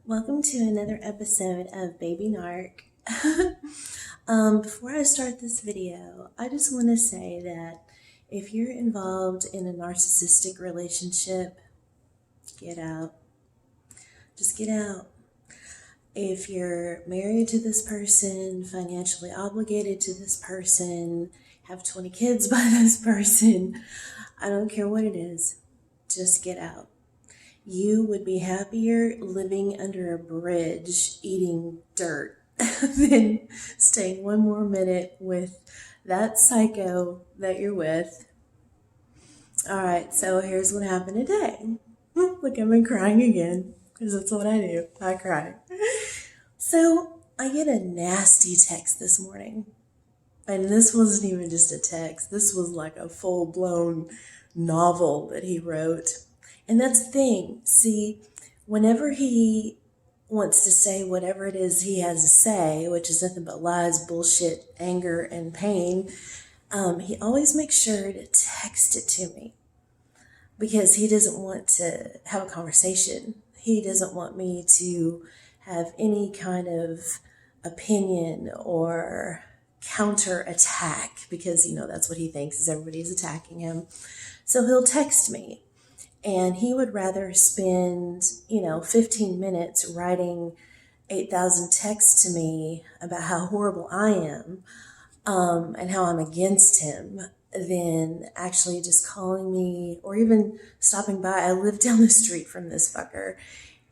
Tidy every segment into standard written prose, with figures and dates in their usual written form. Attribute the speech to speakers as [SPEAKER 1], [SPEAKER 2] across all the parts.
[SPEAKER 1] Welcome to another episode of Baby Narc. Before I start this video, I just want to say that if you're involved in a narcissistic relationship, get out. Just get out. If you're married to this person, financially obligated to this person, have 20 kids by this person, I don't care what it is, just get out. You would be happier living under a bridge eating dirt than staying one more minute with that psycho that you're with. All right, so here's what happened today. Look, I'm crying again because that's what I do. I cry. So I get a nasty text this morning. And this wasn't even just a text. This was like a full-blown novel that he wrote. And that's the thing. See, whenever he wants to say whatever it is he has to say, which is nothing but lies, bullshit, anger, and pain, he always makes sure to text it to me because he doesn't want to have a conversation. He doesn't want me to have any kind of opinion or counter attack because, that's what he thinks is everybody's attacking him. So he'll text me. And he would rather spend, 15 minutes writing 8,000 texts to me about how horrible I am and how I'm against him than actually just calling me or even stopping by. I live down the street from this fucker,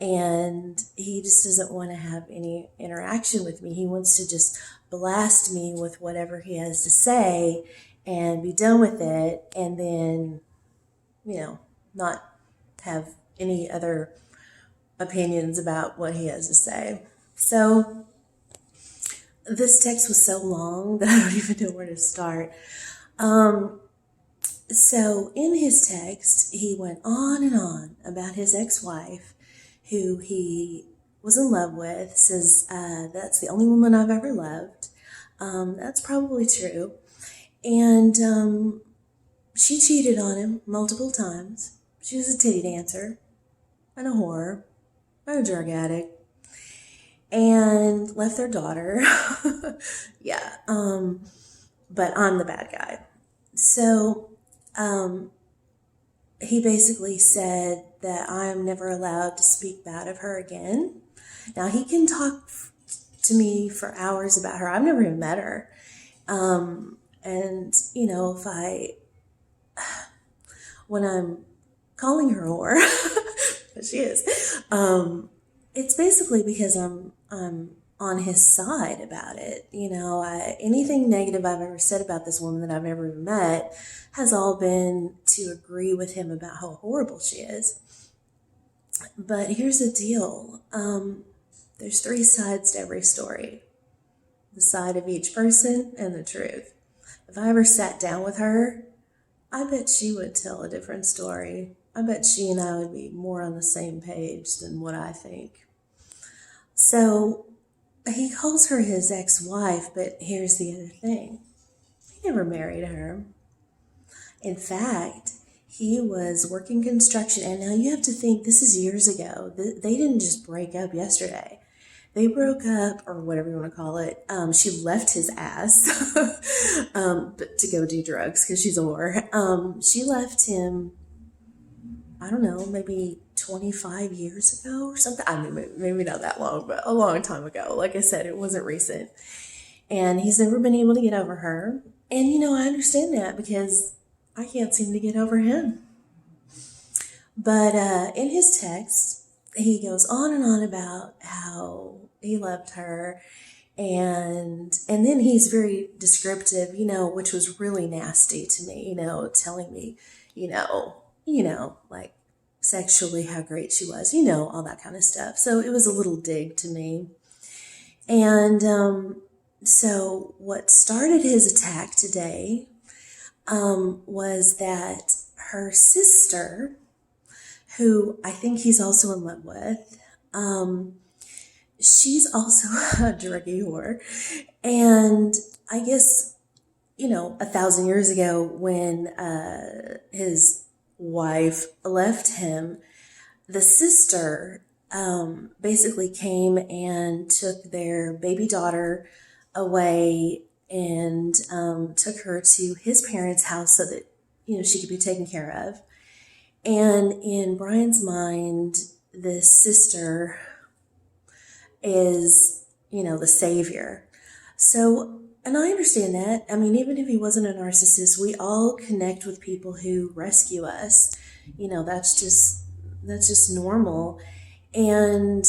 [SPEAKER 1] and he just doesn't want to have any interaction with me. He wants to just blast me with whatever he has to say and be done with it, and then, not have any other opinions about what he has to say. So this text was so long that I don't even know where to start. So in his text, he went on and on about his ex-wife, who he was in love with, says, that's the only woman I've ever loved. That's probably true. And she cheated on him multiple times. She was a titty dancer and a whore and a drug addict and left their daughter. Yeah. But I'm the bad guy. So he basically said that I'm never allowed to speak bad of her again. Now, he can talk to me for hours about her. I've never even met her. And, when I'm calling her whore, but she is, it's basically because I'm on his side about it. Anything negative I've ever said about this woman that I've never even met has all been to agree with him about how horrible she is. But here's the deal. There's 3 sides to every story. The side of each person and the truth. If I ever sat down with her, I bet she would tell a different story. I bet she and I would be more on the same page than what I think. So he calls her his ex-wife, but here's the other thing. He never married her. In fact, he was working construction, and now you have to think this is years ago. They didn't just break up yesterday. They broke up, or whatever you want to call it. She left his ass but to go do drugs because she's a whore. She left him, I don't know, maybe 25 years ago or something. I mean, maybe not that long, but a long time ago. Like I said, it wasn't recent. And he's never been able to get over her. And, I understand that because I can't seem to get over him. But in his text, he goes on and on about how he loved her, and then he's very descriptive, which was really nasty to me, telling me, like sexually how great she was, all that kind of stuff. So it was a little dig to me. And so what started his attack today was that her sister, who I think he's also in love with, she's also a druggie whore. And I guess, 1,000 years ago when his wife left him, the sister basically came and took their baby daughter away and took her to his parents' house so that, she could be taken care of. And in Brian's mind, the sister is, the savior. So, and I understand that. I mean, even if he wasn't a narcissist, we all connect with people who rescue us. That's just normal. And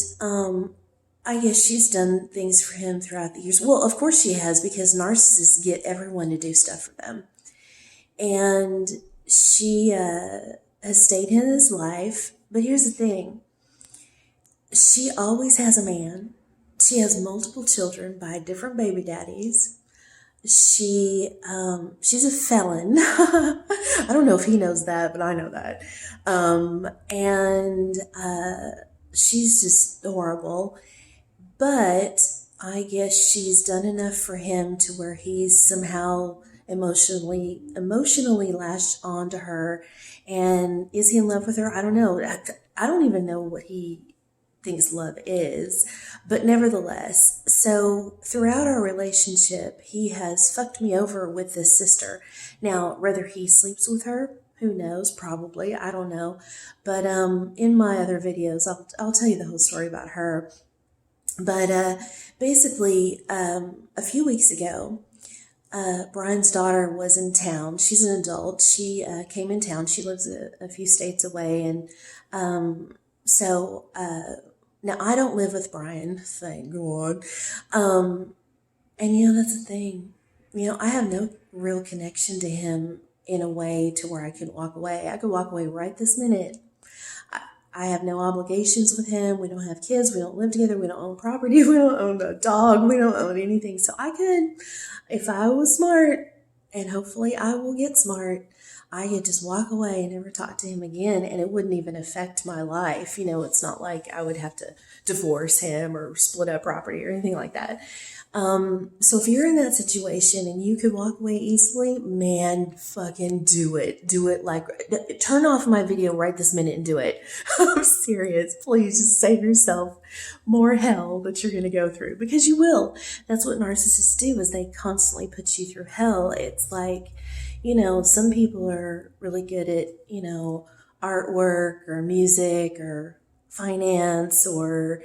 [SPEAKER 1] I guess she's done things for him throughout the years. Well, of course she has, because narcissists get everyone to do stuff for them. And she has stayed in his life. But here's the thing. She always has a man. She has multiple children by different baby daddies. She's a felon. I don't know if he knows that, but I know that. And she's just horrible. But I guess she's done enough for him to where he's somehow emotionally lashed onto her. And is he in love with her? I don't know. I don't even know what he thinks love is, but nevertheless, so throughout our relationship, he has fucked me over with this sister. Now, whether he sleeps with her, who knows? Probably, I don't know. But in my other videos, I'll tell you the whole story about her. But basically, a few weeks ago, Brian's daughter was in town. She's an adult. She came in town. She lives a few states away, and so now I don't live with Brian, thank God. And that's the thing. I have no real connection to him in a way to where I could walk away. I could walk away right this minute. I have no obligations with him. We don't have kids. We don't live together. We don't own property. We don't own a dog. We don't own anything. So I could, if I was smart, and hopefully I will get smart, I could just walk away and never talk to him again, and it wouldn't even affect my life. It's not like I would have to divorce him or split up property or anything like that. So if you're in that situation and you could walk away easily, man, fucking do it. Do it. Turn off my video right this minute and do it. I'm serious. Please just save yourself more hell that you're going to go through, because you will. That's what narcissists do, is they constantly put you through hell. It's like, some people are really good at, artwork or music or finance, or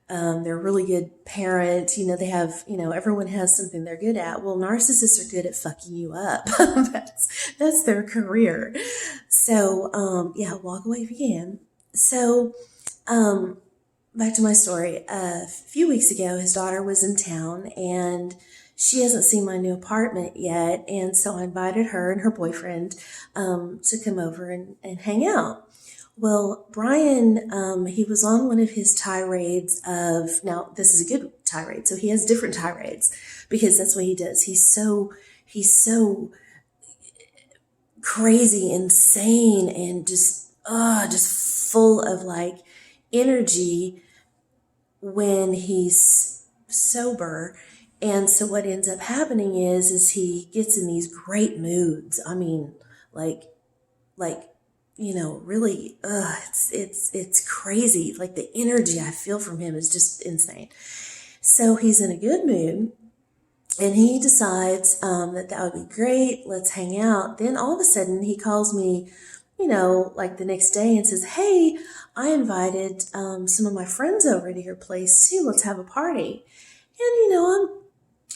[SPEAKER 1] they're a really good parent. They have, everyone has something they're good at. Well, narcissists are good at fucking you up. That's their career. So, walk away if you can. So, back to my story. A few weeks ago, his daughter was in town, and she hasn't seen my new apartment yet. And so I invited her and her boyfriend to come over and hang out. Well, Brian, he was on one of his tirades of, now this is a good tirade, so he has different tirades, because that's what he does. He's so crazy, insane, and just full of energy when he's sober. And so what ends up happening is he gets in these great moods. I mean, really, it's crazy. The energy I feel from him is just insane. So he's in a good mood, and he decides that would be great. Let's hang out. Then all of a sudden he calls me, the next day, and says, "Hey, I invited some of my friends over to your place too. Let's have a party." And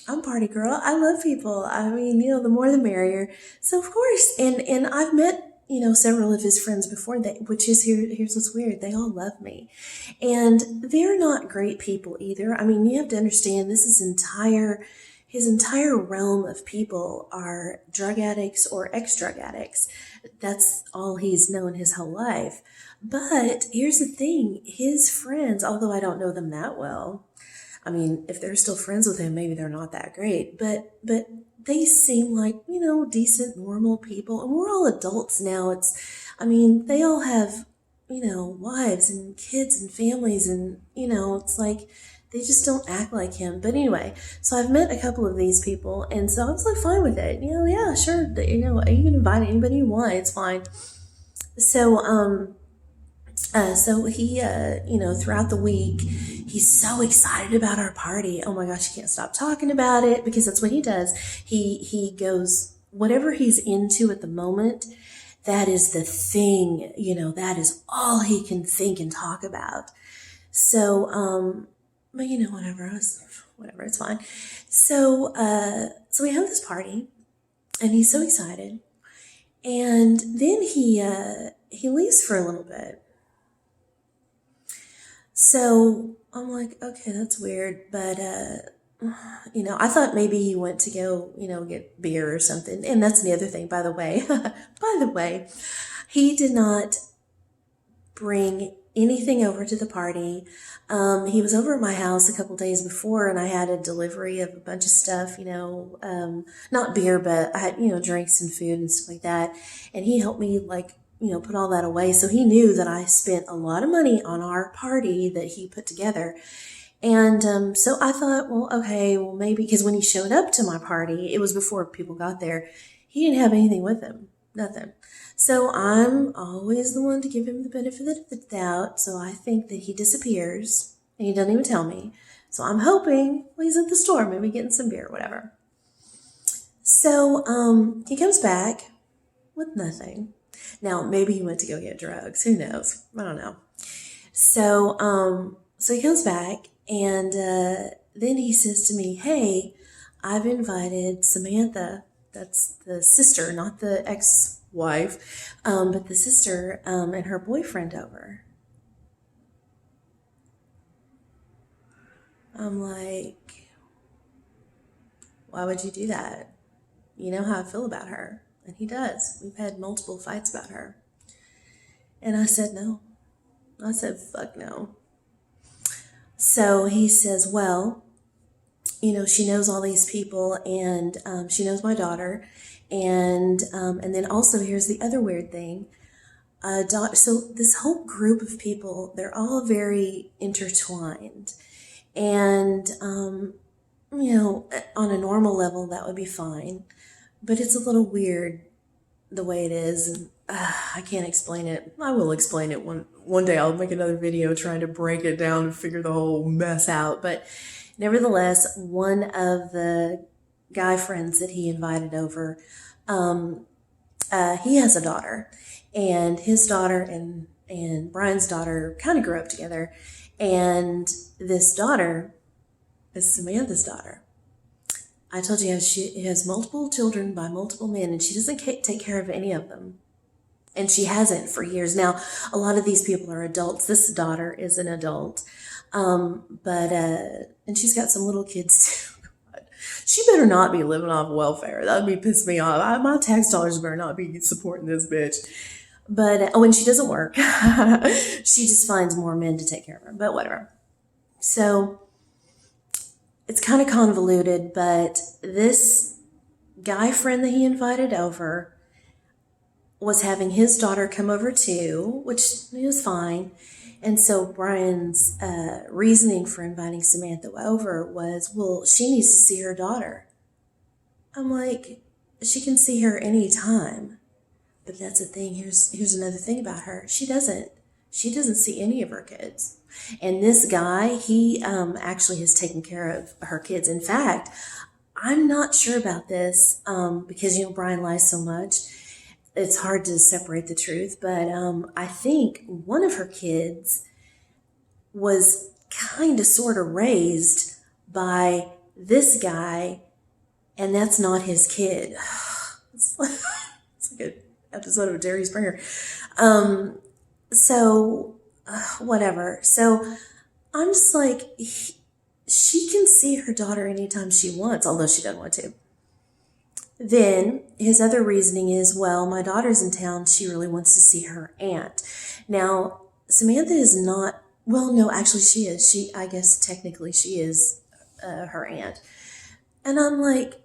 [SPEAKER 1] I'm a party girl. I love people. I mean, the more the merrier. So of course, and I've met several of his friends before that, which is here's what's weird. They all love me, and they're not great people either. I mean, you have to understand, his entire realm of people are drug addicts or ex-drug addicts. That's all he's known his whole life. But here's the thing, his friends, although I don't know them that well, I mean, if they're still friends with him, maybe they're not that great, but they seem like, decent, normal people. And we're all adults now. They all have, wives and kids and families, and, it's like, they just don't act like him. But anyway, so I've met a couple of these people, and so I was fine with it. Yeah, sure. You can invite anybody you want. It's fine. So, So he, throughout the week, he's so excited about our party. Oh my gosh, he can't stop talking about it because that's what he does. He goes, whatever he's into at the moment, that is the thing, that is all he can think and talk about. So, but whatever, it's fine. So we have this party, and he's so excited, and then he leaves for a little bit. So I'm like, okay, that's weird, but I thought maybe he went to go, get beer or something. And that's the other thing, by the way. By the way, he did not bring anything over to the party. He was over at my house a couple days before, and I had a delivery of a bunch of stuff, not beer, but I had, drinks and food and stuff like that. And he helped me, put all that away. So he knew that I spent a lot of money on our party that he put together. And so I thought, well, okay, well, maybe, because when he showed up to my party, it was before people got there, he didn't have anything with him, nothing. So I'm always the one to give him the benefit of the doubt. So I think that he disappears and he doesn't even tell me. So I'm hoping, well, he's at the store, maybe getting some beer or whatever. So he comes back with nothing. Now, maybe he went to go get drugs. Who knows? I don't know. So he comes back, and then he says to me, hey, I've invited Samantha, that's the sister, not the ex-wife, but the sister and her boyfriend over. I'm like, why would you do that? You know how I feel about her. And he does. We've had multiple fights about her. And I said no. I said, fuck no. So he says, well, she knows all these people, and she knows my daughter. And then also, here's the other weird thing. So this whole group of people, they're all very intertwined. And, on a normal level, that would be fine. But it's a little weird the way it is. And I can't explain it. I will explain it one day. I'll make another video trying to break it down and figure the whole mess out. But nevertheless, one of the guy friends that he invited over, he has a daughter. And his daughter and Brian's daughter kind of grew up together. And this daughter is Samantha's daughter. I told you she has multiple children by multiple men, and she doesn't take care of any of them. And she hasn't for years. Now, a lot of these people are adults. This daughter is an adult. And she's got some little kids too. She better not be living off welfare. That would be piss me off. My tax dollars better not be supporting this bitch. But when she doesn't work, she just finds more men to take care of her. But whatever. So it's kind of convoluted, but this guy friend that he invited over was having his daughter come over too, which was fine. And so Brian's reasoning for inviting Samantha over was, well, she needs to see her daughter. I'm like, she can see her anytime. But that's the thing. Here's another thing about her. She doesn't see any of her kids. And this guy, he actually has taken care of her kids. In fact, I'm not sure about this because, Brian lies so much. It's hard to separate the truth. But I think one of her kids was kind of sort of raised by this guy, and that's not his kid. It's like an episode of Jerry Springer. Whatever. So I'm just like, she can see her daughter anytime she wants, although she doesn't want to. Then his other reasoning is, well, my daughter's in town. She really wants to see her aunt. Now, Samantha is not, well, no, actually she is. I guess technically she is her aunt. And I'm like,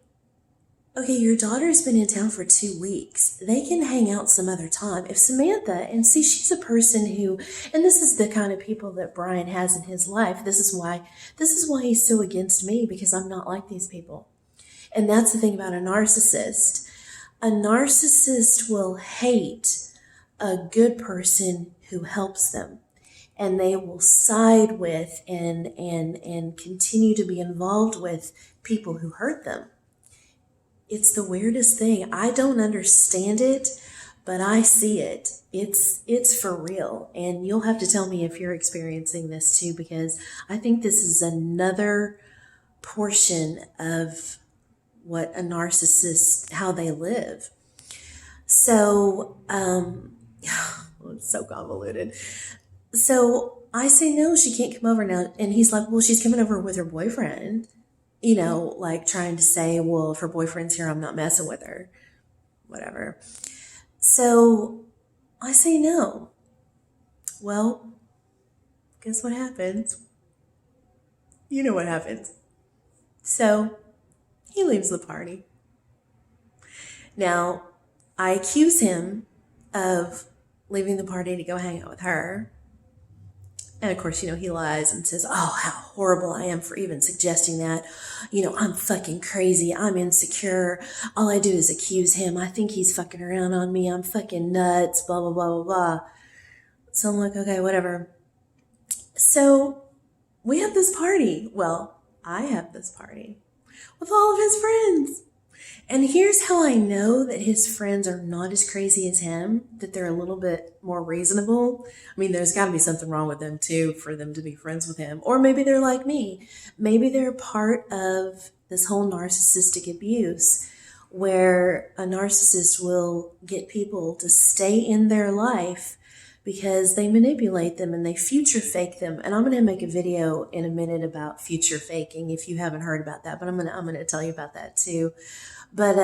[SPEAKER 1] okay, your daughter's been in town for 2 weeks. They can hang out some other time. If Samantha, and see, she's a person who, and this is the kind of people that Brian has in his life. This is why he's so against me, because I'm not like these people. And that's the thing about a narcissist. A narcissist will hate a good person who helps them, and they will side with and continue to be involved with people who hurt them. It's the weirdest thing. I don't understand it, but I see it. It's for real. And you'll have to tell me if you're experiencing this too, because I think this is another portion of what a narcissist, how they live. So, it's so convoluted. So I say, no, she can't come over now. And he's like, well, she's coming over with her boyfriend, like trying to say, well, if her boyfriend's here, I'm not messing with her, whatever. So I say no. Well, guess what happens? You know what happens. So he leaves the party. Now, I accuse him of leaving the party to go hang out with her. And of course, he lies and says, oh, how horrible I am for even suggesting that. I'm fucking crazy. I'm insecure. All I do is accuse him. I think he's fucking around on me. I'm fucking nuts, blah, blah, blah, blah, blah. So I'm like, okay, whatever. So we have this party. Well, I have this party with all of his friends. And here's how I know that his friends are not as crazy as him, that they're a little bit more reasonable. I mean, there's got to be something wrong with them too for them to be friends with him. Or maybe they're like me. Maybe they're part of this whole narcissistic abuse where a narcissist will get people to stay in their life because they manipulate them and they future fake them. And I'm going to make a video in a minute about future faking if you haven't heard about that, but I'm going to tell you about that too. But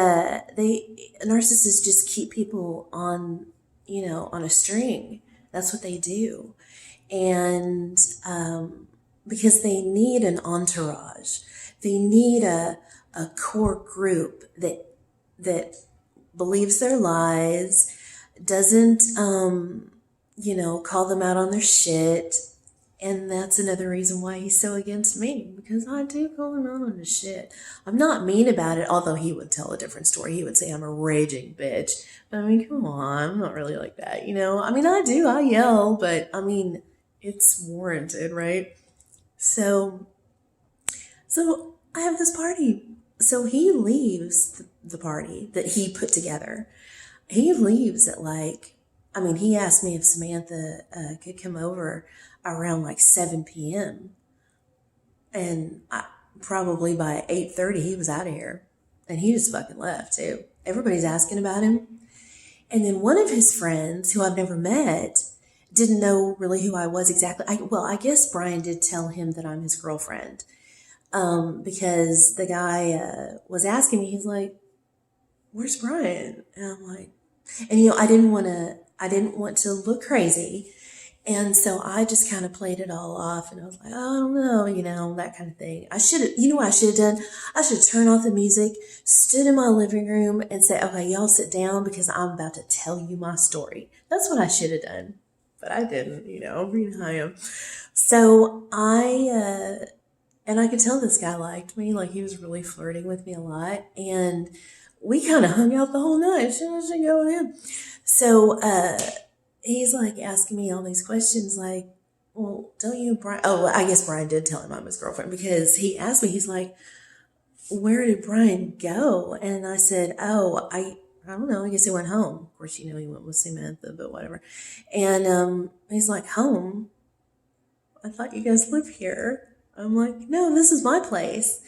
[SPEAKER 1] narcissists just keep people on, on a string. That's what they do. And because they need an entourage, they need a core group that believes their lies, doesn't call them out on their shit. And that's another reason why he's so against me, because I do call him out on his shit. I'm not mean about it, although he would tell a different story. He would say I'm a raging bitch. But I mean, come on, I'm not really like that, I mean, I do, I yell, but I mean, it's warranted, right? So I have this party. So he leaves the party that he put together. He leaves at he asked me if Samantha could come over around 7 p.m. And probably by 8:30, he was out of here. And he just fucking left, too. Everybody's asking about him. And then one of his friends, who I've never met, didn't know really who I was exactly. I guess Brian did tell him that I'm his girlfriend. Because the guy was asking me, he's like, where's Brian? And I'm like, and I didn't want to look crazy. And so I just kind of played it all off, and I was like, oh, I don't know, that kind of thing. I should have, what I should have done? I should have turned off the music, stood in my living room and said, okay, y'all sit down because I'm about to tell you my story. That's what I should have done. But I didn't, being I am. So and I could tell this guy liked me, he was really flirting with me a lot. And we kind of hung out the whole night. Should go with him. So, he's asking me all these questions well, don't you, Brian? Oh, I guess Brian did tell him I'm his girlfriend because he asked me, he's like, where did Brian go? And I said, oh, I don't know. I guess he went home. Of course, he went with Samantha, but whatever. And he's like, home? I thought you guys live here. I'm like, no, this is my place.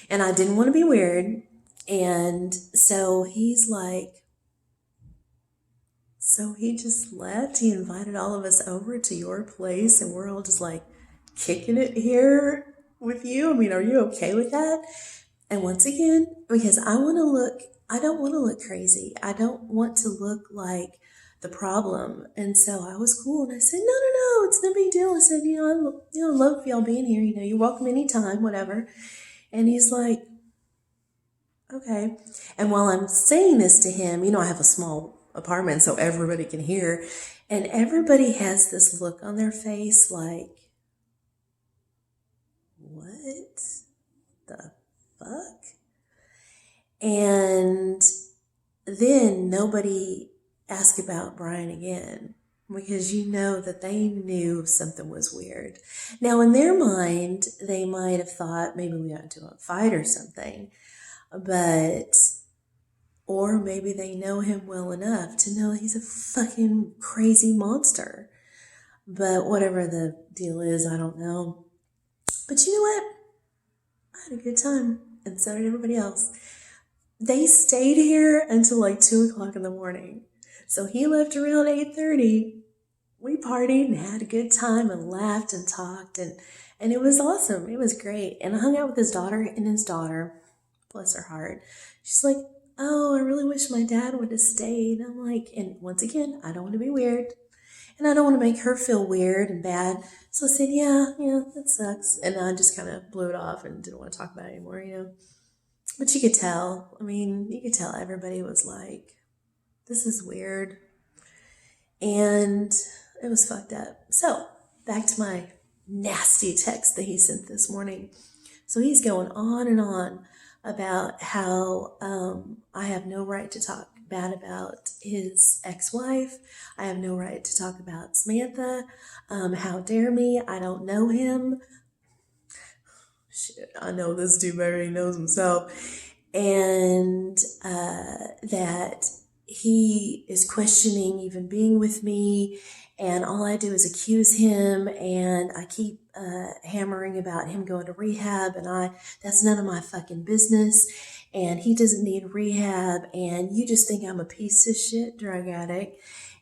[SPEAKER 1] And I didn't want to be weird. And so he's like, so he just left. He invited all of us over to your place, and we're all just kicking it here with you. I mean, are you okay with that? And once again, because I don't want to look crazy. I don't want to look like the problem. And so I was cool, and I said, no, it's no big deal. I said, I love y'all being here. You're welcome anytime, whatever. And he's like, okay. And while I'm saying this to him, I have a small apartment so everybody can hear, and everybody has this look on their face what the fuck? And then nobody asked about Brian again. because you know that they knew something was weird. Now, in their mind, they might have thought maybe we got into a fight or something, but, or maybe they know him well enough to know he's a fucking crazy monster. But whatever the deal is, I don't know. But you know what? I had a good time, and so did everybody else. They stayed here until like 2 o'clock in the morning. So he left around 8:30. We partied and had a good time and laughed and talked, and it was awesome. It was great. And I hung out with his daughter, and his daughter, bless her heart, she's like, oh, I really wish my dad would have stayed. I'm like, and once again, I don't want to be weird. And I don't want to make her feel weird and bad. So I said, yeah, that sucks. And I just kind of blew it off and didn't want to talk about it anymore. But you could tell. I mean, you could tell everybody was like, this is weird. And it was fucked up. So back to my nasty text that he sent this morning. So he's going on and on about how I have no right to talk bad about his ex-wife. I have no right to talk about Samantha. How dare me? I don't know him. Shit, I know this dude better than he knows himself. And that he is questioning even being with me, and all I do is accuse him, and I keep hammering about him going to rehab, and that's none of my fucking business, and he doesn't need rehab, and you just think I'm a piece of shit drug addict,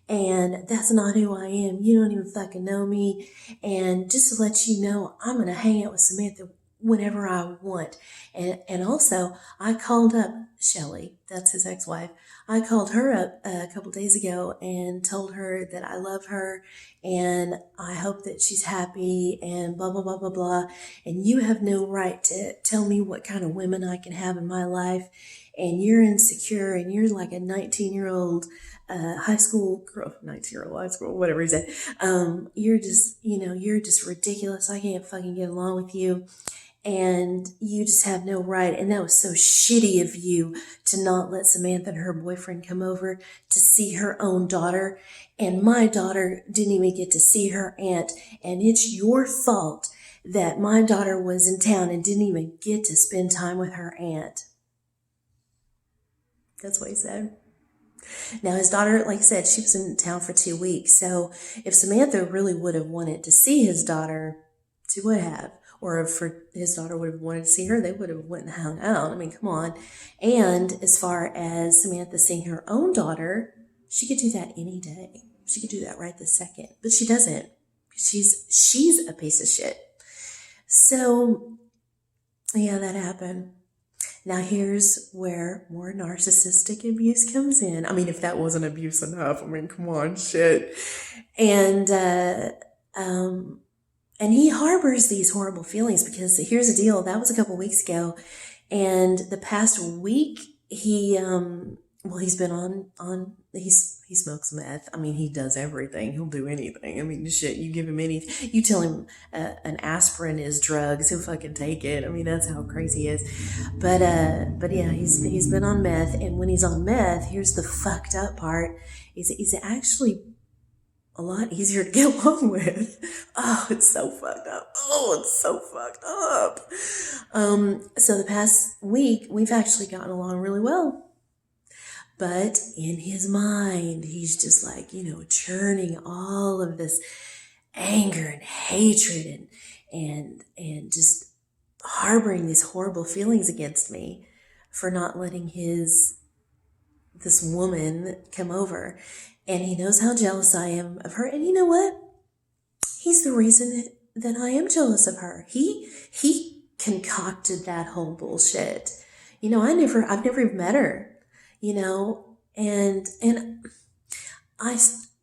[SPEAKER 1] and that's not who I am. You don't even fucking know me, and just to let you know, I'm going to hang out with Samantha whenever I want. And also, I called up Shelly, that's his ex-wife. I called her up a couple days ago and told her that I love her and I hope that she's happy and blah, blah, blah, blah, blah. And you have no right to tell me what kind of women I can have in my life. And you're insecure and you're like a 19-year-old high school girl, 19-year-old high school, whatever he said. You're just ridiculous. I can't fucking get along with you. And you just have no right. And that was so shitty of you to not let Samantha and her boyfriend come over to see her own daughter. And my daughter didn't even get to see her aunt. And it's your fault that my daughter was in town and didn't even get to spend time with her aunt. That's what he said. Now, his daughter, like I said, she was in town for 2 weeks. So if Samantha really would have wanted to see his daughter, she would have. Or if his daughter would have wanted to see her, they would have went and hung out. I mean, come on. And as far as Samantha seeing her own daughter, she could do that any day. She could do that right this second. But she doesn't. She's a piece of shit. So, yeah, that happened. Now here's where more narcissistic abuse comes in. I mean, if that wasn't abuse enough, I mean, come on, shit. And he harbors these horrible feelings because here's the deal. That was a couple weeks ago. And the past week, he's been he smokes meth. I mean, he does everything. He'll do anything. I mean, shit, you give him anything. You tell him an aspirin is drugs, he'll fucking take it. I mean, that's how crazy he is. But yeah, he's been on meth. And when he's on meth, here's the fucked up part. He's actually a lot easier to get along with. Oh, it's so fucked up. So the past week, we've actually gotten along really well. But in his mind, he's just like, churning all of this anger and hatred and just harboring these horrible feelings against me for not letting this woman come over. And he knows how jealous I am of her. And you know what? He's the reason that I am jealous of her. He concocted that whole bullshit. I've never even met her, and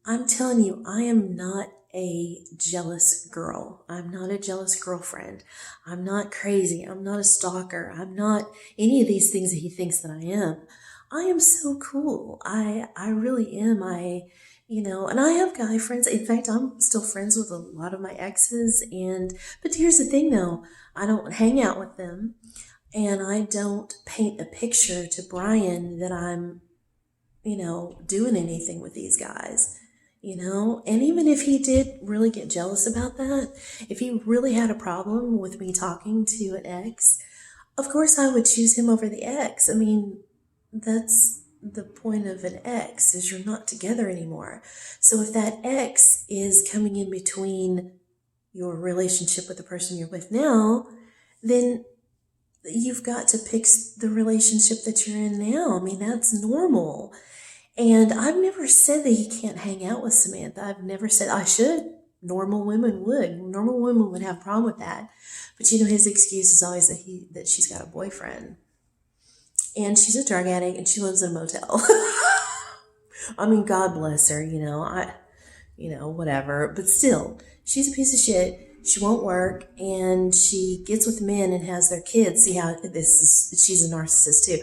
[SPEAKER 1] I'm telling you, I am not a jealous girl. I'm not a jealous girlfriend. I'm not crazy. I'm not a stalker. I'm not any of these things that he thinks that I am. I am so cool. I really am. And I have guy friends. In fact, I'm still friends with a lot of my exes. But here's the thing though, I don't hang out with them and I don't paint a picture to Brian that I'm, doing anything with these guys. And even if he did really get jealous about that, if he really had a problem with me talking to an ex, of course I would choose him over the ex. I mean, that's the point of an ex, is you're not together anymore. So if that ex is coming in between your relationship with the person you're with now, then you've got to pick the relationship that you're in now. I mean, that's normal. And I've never said that he can't hang out with Samantha. I've never said I should. Normal women would. Normal women would have a problem with that. But his excuse is always that she's got a boyfriend. And she's a drug addict and she lives in a motel. I mean, God bless her, whatever. But still, she's a piece of shit. She won't work, and she gets with men and has their kids. See how she's a narcissist too.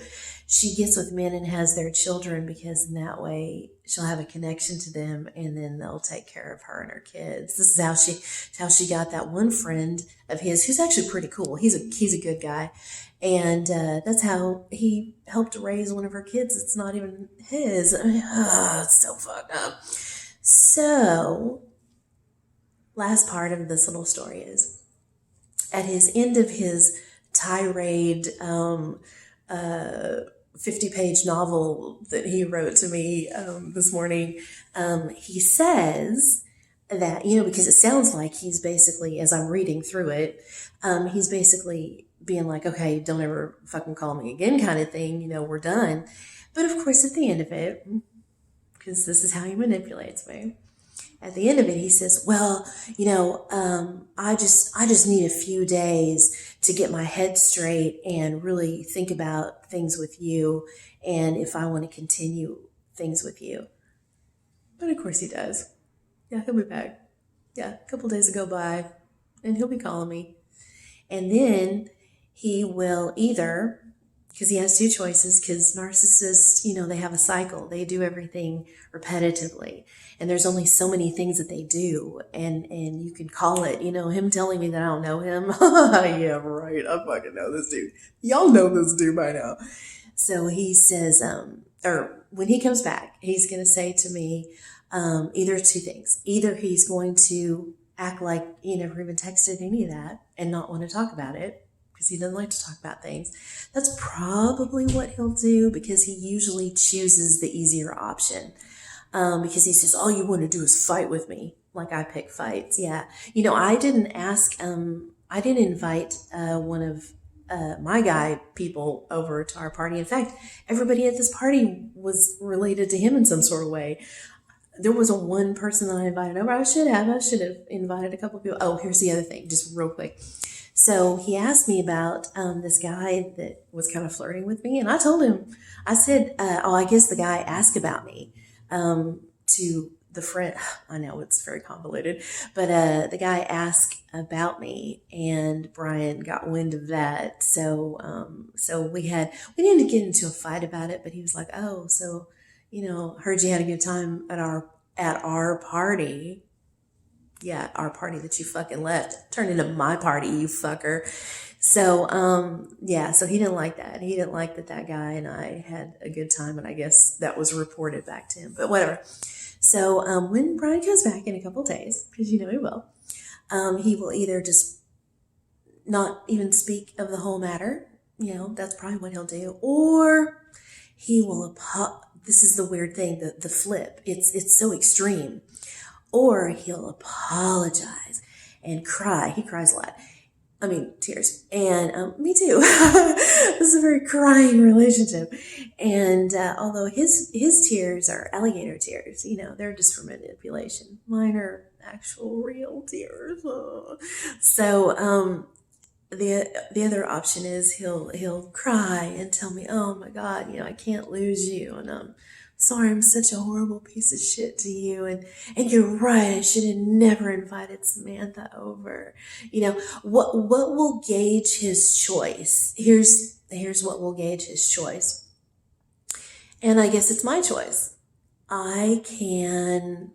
[SPEAKER 1] She gets with men and has their children because in that way she'll have a connection to them, and then they'll take care of her and her kids. This is how she got that one friend of his who's actually pretty cool. He's a good guy, and that's how he helped raise one of her kids. It's not even his. I mean, it's so fucked up. So, last part of this little story is, at his end of his tirade, 50-page novel that he wrote to me this morning, he says that, because it sounds like he's basically, as I'm reading through it, he's basically being like, okay, don't ever fucking call me again kind of thing, we're done. But of course, at the end of it, because this is how he manipulates me, at the end of it, he says, well, I just need a few days to get my head straight and really think about things with you, and if I want to continue things with you. But of course he does. Yeah, he'll be back. Yeah, a couple days will go by, and he'll be calling me. And then he will either, because he has two choices, because narcissists, they have a cycle. They do everything repetitively. And there's only so many things that they do. And you can call it, him telling me that I don't know him. Yeah, right. I fucking know this dude. Y'all know this dude by now. So he says, or when he comes back, he's going to say to me either two things. Either he's going to act like he never even texted any of that and not want to talk about it, because he doesn't like to talk about things. That's probably what he'll do, because he usually chooses the easier option. Because he says, all you want to do is fight with me. Like I pick fights. Yeah. I didn't invite one of my guy people over to our party. In fact, everybody at this party was related to him in some sort of way. There was one person that I invited over. I should have invited a couple of people. Oh, here's the other thing, just real quick. So he asked me about this guy that was kind of flirting with me. And I told him, I said, I guess the guy asked about me to the friend. I know it's very convoluted, but the guy asked about me, and Brian got wind of that. So we didn't get into a fight about it, but he was like, oh, so, heard you had a good time at our party. Yeah, our party that you fucking left turned into my party, you fucker. So, so he didn't like that. He didn't like that guy and I had a good time, and I guess that was reported back to him, but whatever. So, when Brian comes back in a couple days, because he will, he will either just not even speak of the whole matter. That's probably what he'll do. Or he will, this is the weird thing, the flip. It's so extreme. Or he'll apologize and cry. He cries a lot. I mean, tears. And me too. This is a very crying relationship. And although his tears are alligator tears, they're just for manipulation. Mine are actual real tears. So the other option is he'll cry and tell me, oh my God, I can't lose you, and sorry, I'm such a horrible piece of shit to you, and you're right, I should have never invited Samantha over. What will gauge his choice? Here's what will gauge his choice. And I guess it's my choice. I can,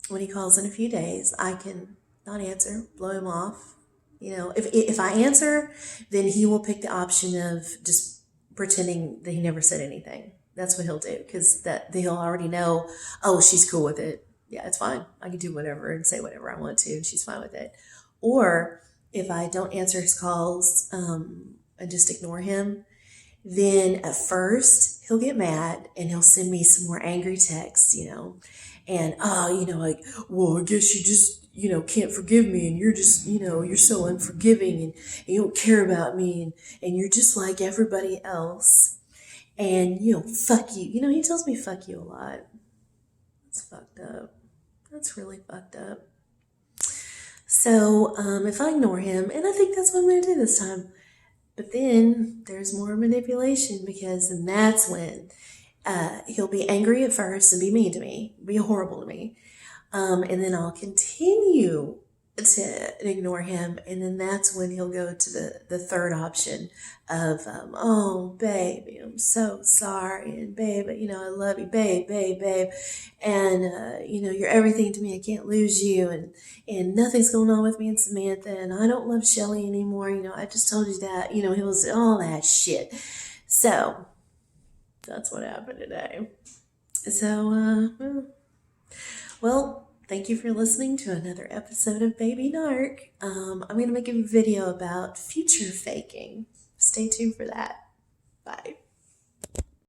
[SPEAKER 1] when he calls in a few days, I can not answer, blow him off. If I answer, then he will pick the option of just pretending that he never said anything. That's what he'll do, because he'll already know, oh, she's cool with it. yeah, it's fine. I can do whatever and say whatever I want to, and she's fine with it. Or if I don't answer his calls and just ignore him, then at first he'll get mad and he'll send me some more angry texts, and like, well, I guess you just, can't forgive me, and you're just, you're so unforgiving, and you don't care about me, and you're just like everybody else, and fuck you. He tells me fuck you a lot. It's fucked up. That's really fucked up. So if I ignore him, and I think that's what I'm going to do this time, but then there's more manipulation, because then that's when he'll be angry at first and be mean to me, be horrible to me. And then I'll continue to ignore him. And then that's when he'll go to the third option of, oh, baby, I'm so sorry. And babe, I love you, babe. And, you're everything to me. I can't lose you. And nothing's going on with me and Samantha. And I don't love Shelly anymore. I just told you that, he was all that shit. So that's what happened today. So, well, thank you for listening to another episode of Baby Narc. I'm going to make a video about future faking. Stay tuned for that. Bye.